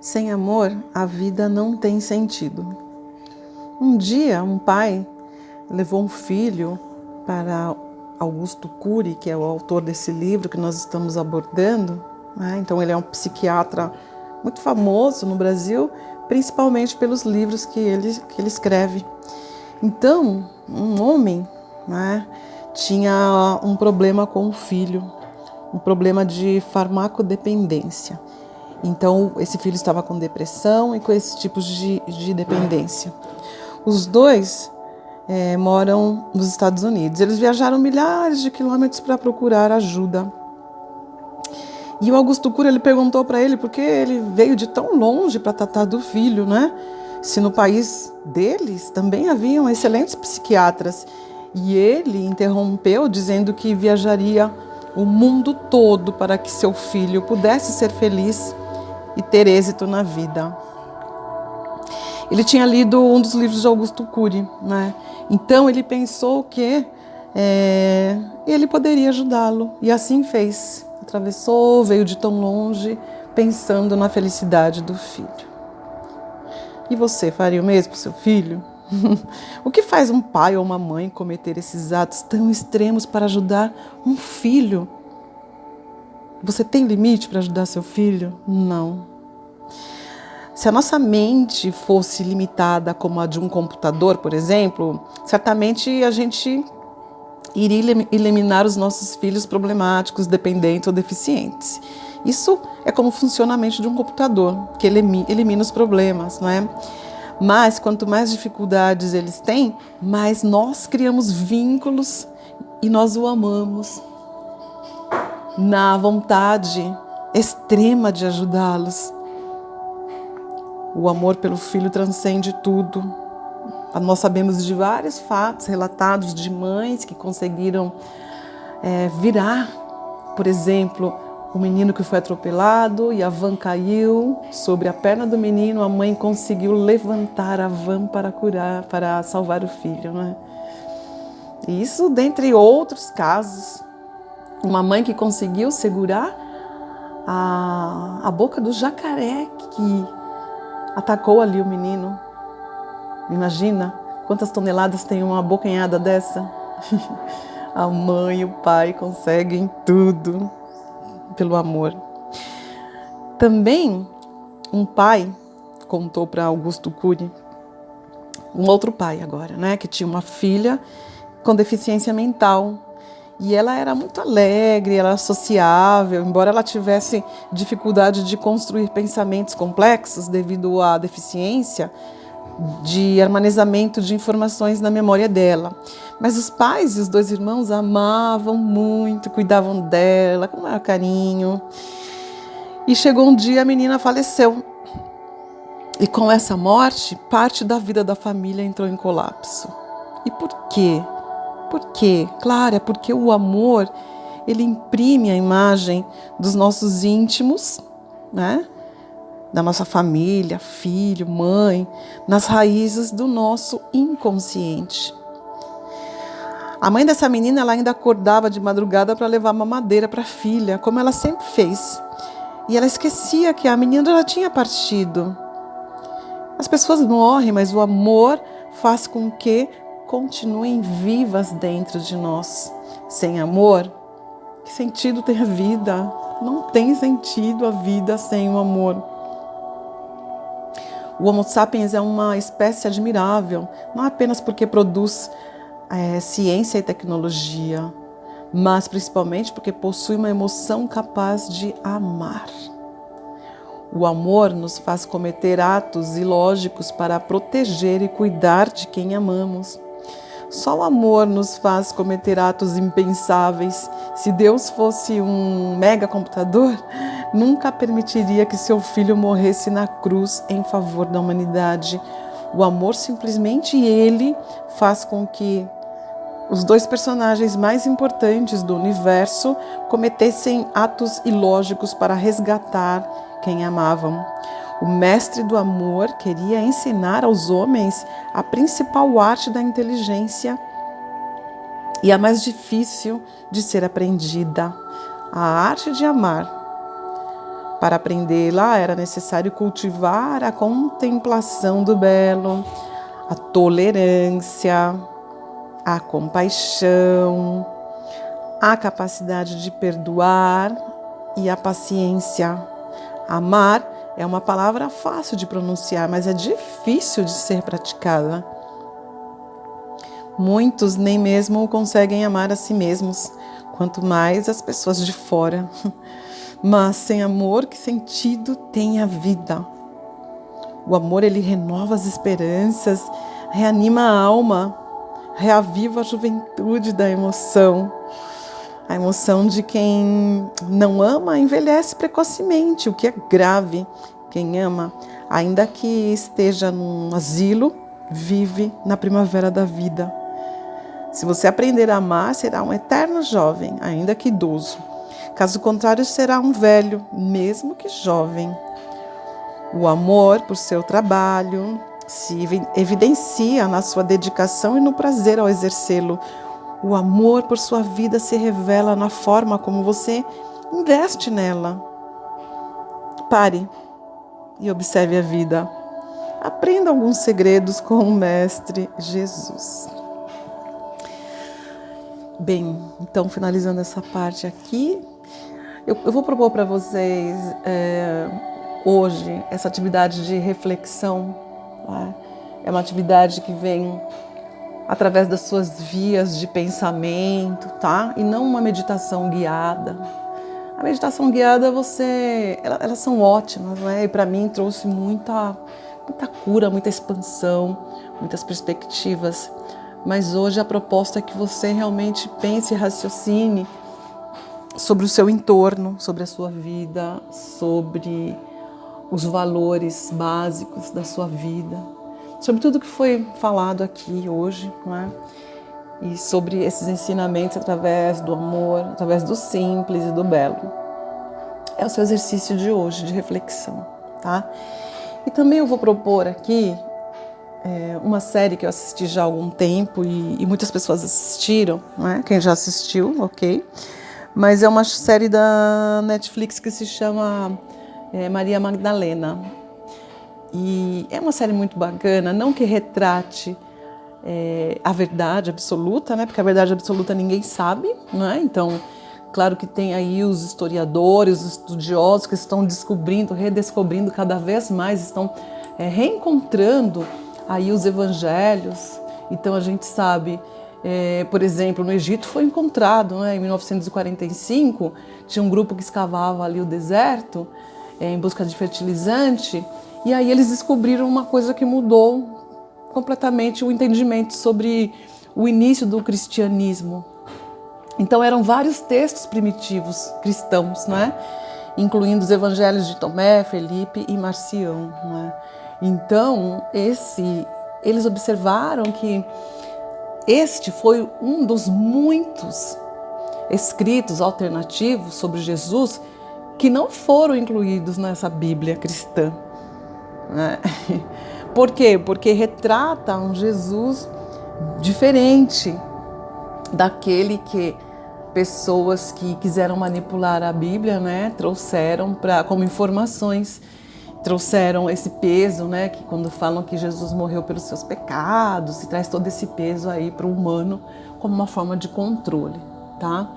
Sem amor, a vida não tem sentido. Um dia, um pai levou um filho para Augusto Cury, que é o autor desse livro que nós estamos abordando, né? Então, ele é um psiquiatra muito famoso no Brasil, principalmente pelos livros que ele escreve. Então, um homem, né, tinha um problema com o filho, um problema de farmacodependência. Então, esse filho estava com depressão e com esses tipos de dependência. Os dois moram nos Estados Unidos. Eles viajaram milhares de quilômetros para procurar ajuda. E o Augusto Cury, ele perguntou para ele por que ele veio de tão longe para tratar do filho, né? Se no país deles também haviam excelentes psiquiatras. E ele interrompeu dizendo que viajaria o mundo todo para que seu filho pudesse ser feliz e ter êxito na vida. Ele tinha lido um dos livros de Augusto Cury, né? Então ele pensou que ele poderia ajudá-lo, e assim fez. Atravessou, veio de tão longe, pensando na felicidade do filho. E você faria o mesmo para o seu filho? O que faz um pai ou uma mãe cometer esses atos tão extremos para ajudar um filho? Você tem limite para ajudar seu filho? Não. Se a nossa mente fosse limitada como a de um computador, por exemplo, certamente a gente iria eliminar os nossos filhos problemáticos, dependentes ou deficientes. Isso é como funciona a mente de um computador, que elimina os problemas, não é? Mas quanto mais dificuldades eles têm, mais nós criamos vínculos e nós o amamos na vontade extrema de ajudá-los. O amor pelo filho transcende tudo. Nós sabemos de vários fatos relatados de mães que conseguiram virar, por exemplo, o menino que foi atropelado e a van caiu sobre a perna do menino, a mãe conseguiu levantar a van para salvar o filho, né? E isso dentre outros casos. Uma mãe que conseguiu segurar a boca do jacaré que atacou ali o menino. Imagina quantas toneladas tem uma abocanhada dessa? A mãe e o pai conseguem tudo pelo amor. Também um pai contou para Augusto Cury, um outro pai agora, né, que tinha uma filha com deficiência mental. E ela era muito alegre, ela era sociável, embora ela tivesse dificuldade de construir pensamentos complexos devido à deficiência de armazenamento de informações na memória dela. Mas os pais e os dois irmãos amavam muito, cuidavam dela com maior carinho. E chegou um dia, a menina faleceu. E com essa morte, parte da vida da família entrou em colapso. E por quê? Por quê? Claro, é porque o amor, ele imprime a imagem dos nossos íntimos, né? Da nossa família, filho, mãe, nas raízes do nosso inconsciente. A mãe dessa menina, ela ainda acordava de madrugada para levar mamadeira para a filha, como ela sempre fez. E ela esquecia que a menina já tinha partido. As pessoas morrem, mas o amor faz com que continuem vivas dentro de nós. Sem amor, que sentido tem a vida? Não tem sentido a vida sem o amor. O Homo sapiens é uma espécie admirável, não apenas porque produz ciência e tecnologia, mas principalmente porque possui uma emoção capaz de amar. O amor nos faz cometer atos ilógicos para proteger e cuidar de quem amamos. Só o amor nos faz cometer atos impensáveis. Se Deus fosse um mega computador, nunca permitiria que seu filho morresse na cruz em favor da humanidade. O amor, simplesmente ele, faz com que os dois personagens mais importantes do universo cometessem atos ilógicos para resgatar quem amavam. O mestre do amor queria ensinar aos homens a principal arte da inteligência e a mais difícil de ser aprendida, a arte de amar. Para aprendê-la era necessário cultivar a contemplação do belo, a tolerância, a compaixão, a capacidade de perdoar e a paciência. Amar é uma palavra fácil de pronunciar, mas é difícil de ser praticada. Muitos nem mesmo conseguem amar a si mesmos, quanto mais as pessoas de fora. Mas sem amor, que sentido tem a vida? O amor, ele renova as esperanças, reanima a alma, reaviva a juventude da emoção. A emoção de quem não ama envelhece precocemente, o que é grave. Quem ama, ainda que esteja num asilo, vive na primavera da vida. Se você aprender a amar, será um eterno jovem, ainda que idoso. Caso contrário, será um velho, mesmo que jovem. O amor por seu trabalho se evidencia na sua dedicação e no prazer ao exercê-lo. O amor por sua vida se revela na forma como você investe nela. Pare e observe a vida. Aprenda alguns segredos com o Mestre Jesus. Bem, então finalizando essa parte aqui, eu vou propor para vocês hoje essa atividade de reflexão. Tá? É uma atividade que vem através das suas vias de pensamento, tá? E não uma meditação guiada. A meditação guiada, elas são ótimas, né? E para mim trouxe muita cura, muita expansão, muitas perspectivas. Mas hoje a proposta é que você realmente pense e raciocine sobre o seu entorno, sobre a sua vida, sobre os valores básicos da sua vida, sobre tudo que foi falado aqui hoje, não é? E sobre esses ensinamentos através do amor, através do simples e do belo. É o seu exercício de hoje, de reflexão, tá? E também eu vou propor aqui uma série que eu assisti já há algum tempo e muitas pessoas assistiram, não é? Quem já assistiu, ok. Mas é uma série da Netflix que se chama Maria Magdalena. E é uma série muito bacana, não que retrate a verdade absoluta, né? Porque a verdade absoluta ninguém sabe, não é? Então, claro que tem aí os historiadores, os estudiosos que estão descobrindo, redescobrindo cada vez mais, estão reencontrando aí os evangelhos. Então a gente sabe, por exemplo, no Egito foi encontrado, né, em 1945, tinha um grupo que escavava ali o deserto em busca de fertilizante, e aí eles descobriram uma coisa que mudou completamente o entendimento sobre o início do cristianismo. Então eram vários textos primitivos cristãos, né, incluindo os evangelhos de Tomé, Felipe e Marcião, né? Então, eles observaram que este foi um dos muitos escritos alternativos sobre Jesus que não foram incluídos nessa Bíblia cristã. Né? Por quê? Porque retrata um Jesus diferente daquele que pessoas que quiseram manipular a Bíblia, né, trouxeram como informações. Trouxeram esse peso, né, que quando falam que Jesus morreu pelos seus pecados, se traz todo esse peso aí para o humano como uma forma de controle, tá?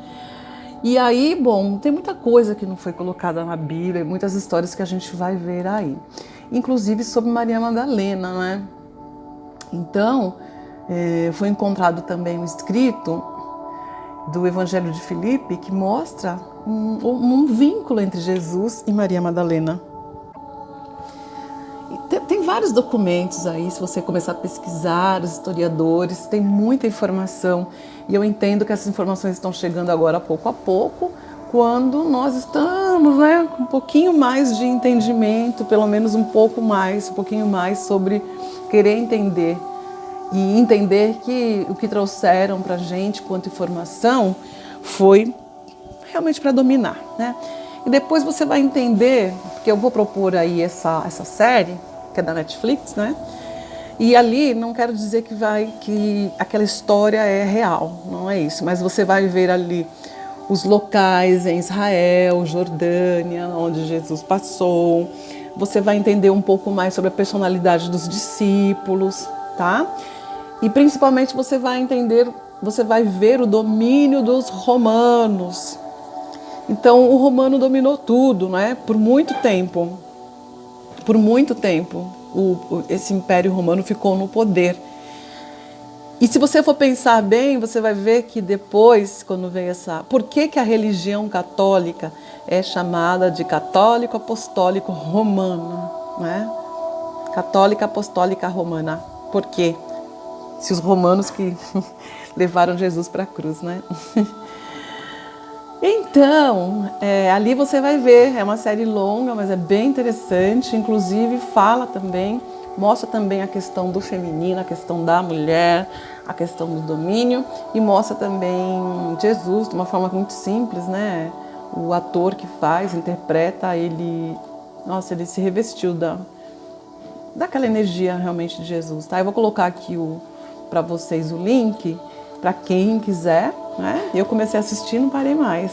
E aí, bom, tem muita coisa que não foi colocada na Bíblia, muitas histórias que a gente vai ver aí, inclusive sobre Maria Madalena, né? Então, foi encontrado também um escrito do Evangelho de Filipe que mostra um vínculo entre Jesus e Maria Madalena. Tem vários documentos aí, se você começar a pesquisar, os historiadores, tem muita informação. E eu entendo que essas informações estão chegando agora pouco a pouco, quando nós estamos, né, com um pouquinho mais de entendimento, pelo menos um pouquinho mais sobre querer entender. E entender que o que trouxeram para a gente quanto informação foi realmente para dominar, né? E depois você vai entender, porque eu vou propor aí essa série, que é da Netflix, né? E ali, não quero dizer que aquela história é real, não é isso. Mas você vai ver ali os locais em Israel, Jordânia, onde Jesus passou. Você vai entender um pouco mais sobre a personalidade dos discípulos, tá? E principalmente você vai entender, você vai ver o domínio dos romanos. Então o romano dominou tudo, né? Por muito tempo. Por muito tempo, esse Império Romano ficou no poder. E se você for pensar bem, você vai ver que depois, quando vem essa... Por que a religião católica é chamada de católico apostólico romano, né? Católica apostólica romana. Por quê? Se os romanos que levaram Jesus para a cruz, né? Então, ali você vai ver, é uma série longa, mas é bem interessante, inclusive fala também, mostra também a questão do feminino, a questão da mulher, a questão do domínio, e mostra também Jesus de uma forma muito simples, né? O ator que faz, interpreta, ele se revestiu daquela energia realmente de Jesus, tá? Eu vou colocar aqui para vocês o link, para quem quiser, né? Eu comecei a assistir e não parei mais.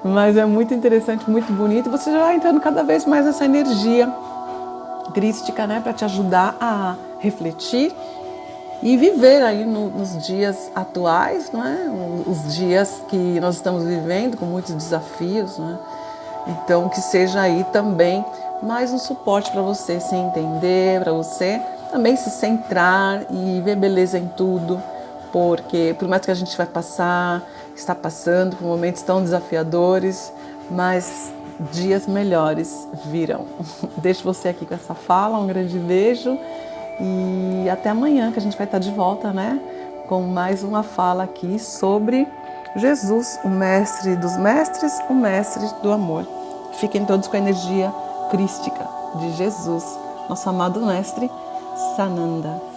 Mas é muito interessante, muito bonito. Você já vai entrando cada vez mais nessa energia crística, né? Para te ajudar a refletir e viver aí nos dias atuais, né? Os dias que nós estamos vivendo com muitos desafios, né? Então que seja aí também mais um suporte para você se entender, para você também se centrar e ver beleza em tudo. Porque por mais que a gente está passando por momentos tão desafiadores, mas dias melhores virão. Deixo você aqui com essa fala, um grande beijo e até amanhã que a gente vai estar de volta, né? Com mais uma fala aqui sobre Jesus, o mestre dos mestres, o mestre do amor. Fiquem todos com a energia crística de Jesus, nosso amado mestre Sananda.